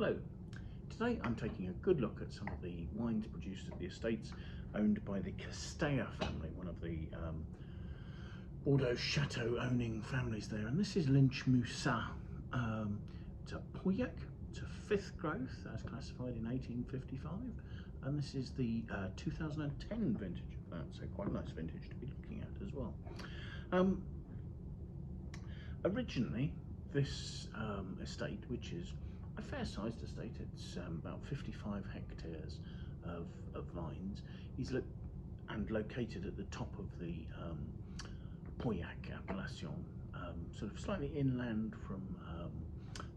Hello, today I'm taking a good look at some of the wines produced at the estates owned by the Casteja family, one of the Bordeaux chateau owning families there, and this is Lynch Moussas. It's a Pauillac, it's a 5th growth as classified in 1855, and this is the 2010 vintage of that, so quite a nice vintage to be looking at as well. Originally this estate, which is a fair-sized estate, it's about 55 hectares of vines, is located at the top of the Pauillac appellation, sort of slightly inland from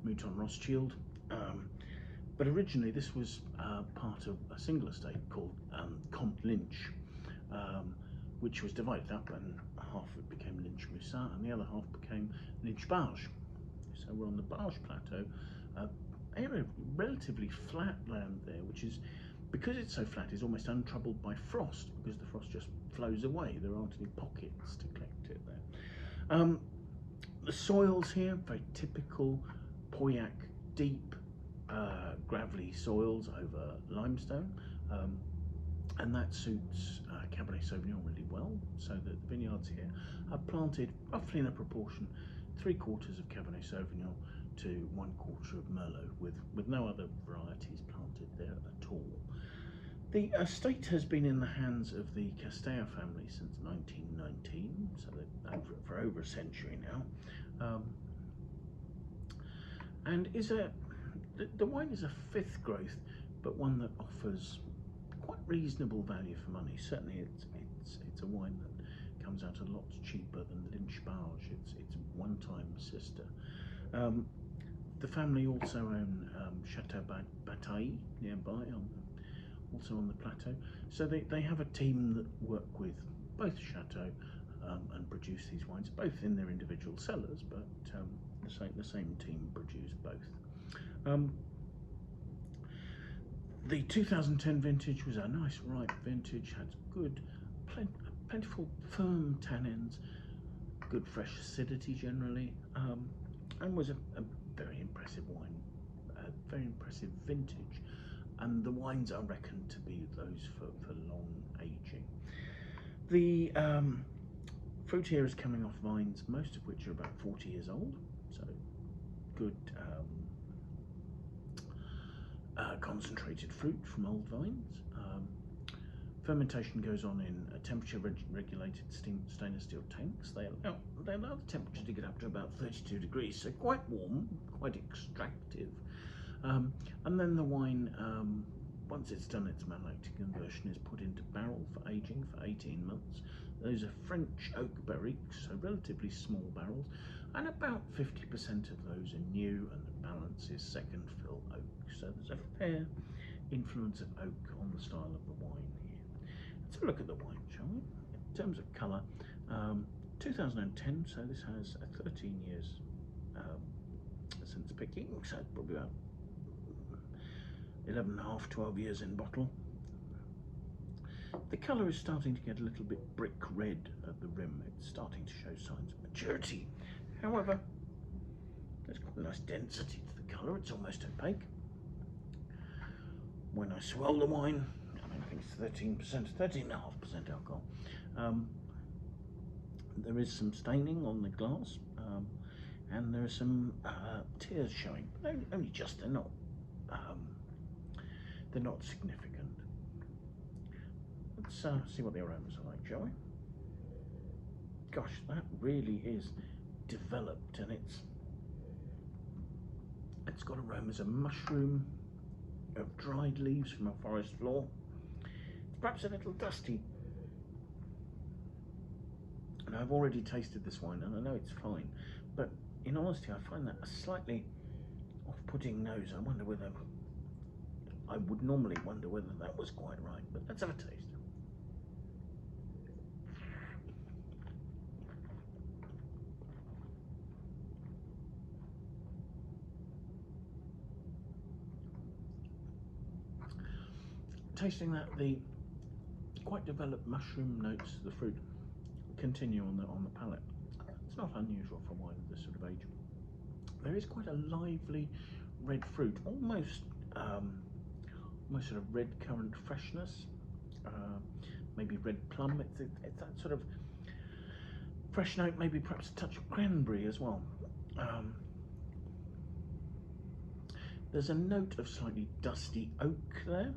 Mouton Rothschild, but originally this was part of a single estate called Comte Lynch, which was divided up, and half of it became Lynch Moussas and the other half became Lynch-Bages. So we're on the Bages plateau, area of relatively flat land there, which is, because it's so flat, is almost untroubled by frost, because the frost just flows away. There aren't any pockets to collect it there. The soils here, very typical Pauillac, deep, gravelly soils over limestone, and that suits Cabernet Sauvignon really well, so that the vineyards here are planted roughly in a proportion 3/4 of Cabernet Sauvignon to 1/4 of Merlot, with no other varieties planted there at all. The estate has been in the hands of the Casteja family since 1919, so for over a century now, and the wine is a 5th growth, but one that offers quite reasonable value for money. Certainly it's a wine that comes out a lot cheaper than Lynch-Bages, its one-time sister. The family also own Chateau Lynch nearby, also on the plateau. So they have a team that work with both chateaux and produce these wines, both in their individual cellars, but the same team produce both. The 2010 vintage was a nice ripe vintage, had good, plentiful firm tannins, good fresh acidity generally, and was a very impressive wine, a very impressive vintage, and the wines are reckoned to be those for long aging. The fruit here is coming off vines, most of which are about 40 years old, so good concentrated fruit from old vines. Fermentation goes on in a temperature regulated stainless steel tanks. They allow the temperature to get up to about 32 degrees, so quite warm, quite extractive. And then the wine, once it's done its malolactic conversion, is put into barrel for aging for 18 months. Those are French oak barriques, so relatively small barrels, and about 50% of those are new, and the balance is second fill oak. So there's a fair influence of oak on the style of the wine here. Let's have a look at the wine, shall we? In terms of colour, 2010, so this has 13 years since picking, so probably about 11.5, 12 years in bottle. The colour is starting to get a little bit brick red at the rim. It's starting to show signs of maturity. However, there's quite a nice density to the colour. It's almost opaque. When I swirl the wine, I think it's 13.5% alcohol. There is some staining on the glass, and there are some tears showing, but only just. They're not significant. Let's see what the aromas are like, shall we? Gosh, that really is developed, and it's got aromas of mushroom, of dried leaves from a forest floor. It's perhaps a little dusty, and I've already tasted this wine and I know it's fine, but in honesty I find that a slightly off-putting nose. I would normally wonder whether that was quite right, but let's have a taste. Tasting that, the quite developed mushroom notes of the fruit continue on the palate. It's not unusual for wine of this sort of age. There is quite a lively red fruit, almost sort of red currant freshness, maybe red plum. It's that sort of fresh note, maybe perhaps a touch of cranberry as well. There's a note of slightly dusty oak there.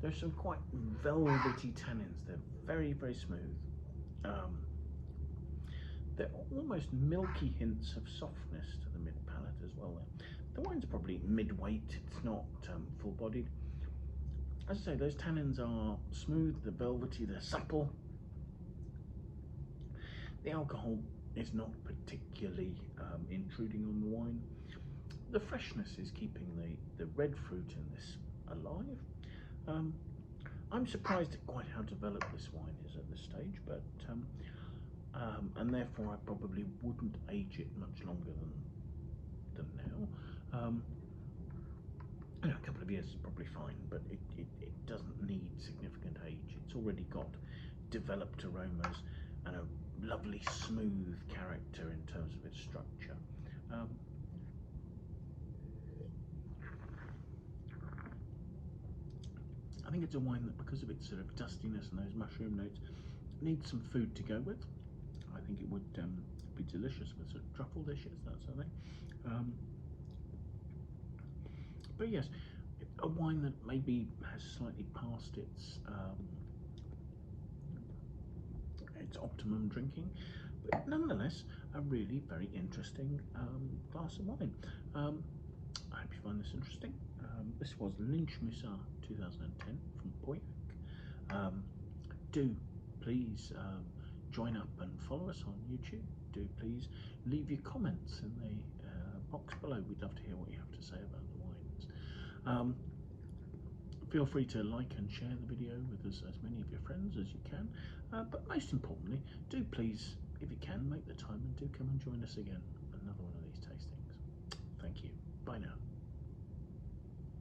There's some quite velvety tannins. They're very, very smooth. There are almost milky hints of softness to the mid-palate as well. The wine's probably mid-weight, it's not full-bodied. As I say, those tannins are smooth, they're velvety, they're supple. The alcohol is not particularly intruding on the wine. The freshness is keeping the red fruit in this alive. I'm surprised at quite how developed this wine is at this stage, but and therefore I probably wouldn't age it much longer than now. A couple of years is probably fine, but it doesn't need significant age. It's already got developed aromas and a lovely smooth character in terms of its structure. I think it's a wine that, because of its sort of dustiness and those mushroom notes, needs some food to go with. I think it would be delicious with sort of truffle dishes, that sort of thing. But yes, a wine that maybe has slightly passed its optimum drinking, but nonetheless a really very interesting glass of wine. I hope you find this interesting. This was Lynch-Moussas 2010 from Pauillac. Do please join up and follow us on YouTube. Do please leave your comments in the box below. We'd love to hear what you have to say about the wines. Feel free to like and share the video with as many of your friends as you can. But most importantly, do please, if you can, make the time and do come and join us again for another one of these tastings. Thank you. Bye now.